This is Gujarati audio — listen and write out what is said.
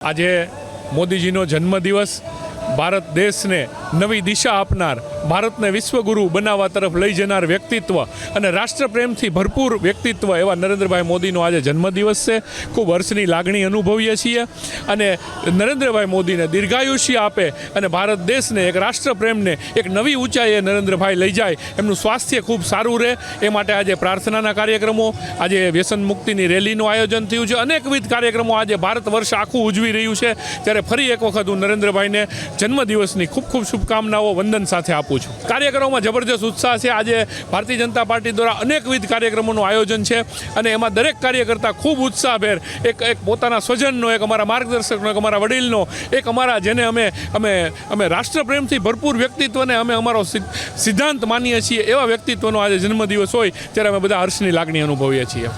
આજે મોદીજીનો જન્મદિવસ ભારત દેશને નવી દિશા આપનાર, ભારતને વિશ્વગુરુ બનાવવા તરફ લઈ જનાર વ્યક્તિત્વ અને રાષ્ટ્રપ્રેમથી ભરપૂર વ્યક્તિત્વ એવા નરેન્દ્રભાઈ મોદીનો આજે જન્મદિવસ છે। ખૂબ હર્ષની લાગણી અનુભવીએ છીએ અને નરેન્દ્રભાઈ મોદીને દીર્ઘાયુષ્ય આપે અને ભારત દેશને એક રાષ્ટ્રપ્રેમને એક નવી ઊંચાઈએ નરેન્દ્રભાઈ લઈ જાય, એમનું સ્વાસ્થ્ય ખૂબ સારું રહે એ માટે આજે પ્રાર્થનાના કાર્યક્રમો, આજે વ્યસન મુક્તિની રેલીનું આયોજન થયું છે। અનેકવિધ કાર્યક્રમો આજે ભારત વર્ષ આખું ઉજવી રહ્યું છે। ત્યારે ફરી એક વખત હું નરેન્દ્રભાઈને જન્મદિવસની ખૂબ ખૂબ શુભકામનાઓ વંદન સાથે આપું છું। કાર્યક્રમોમાં જબરજસ્ત ઉત્સાહ છે। આજે ભારતીય જનતા પાર્ટી દ્વારા અનેકવિધ કાર્યક્રમોનું આયોજન છે અને એમાં દરેક કાર્યકર્તા ખૂબ ઉત્સાહભેર એક પોતાના સ્વજનનો, એક અમારા માર્ગદર્શકનો, એક અમારા વડીલનો, એક અમારા જેને અમે રાષ્ટ્રપ્રેમથી ભરપૂર વ્યક્તિત્વને અમે અમારો સિદ્ધાંત માનીએ છીએ એવા વ્યક્તિત્વનો આજે જન્મદિવસ હોય ત્યારે અમે બધા હર્ષની લાગણી અનુભવીએ છીએ।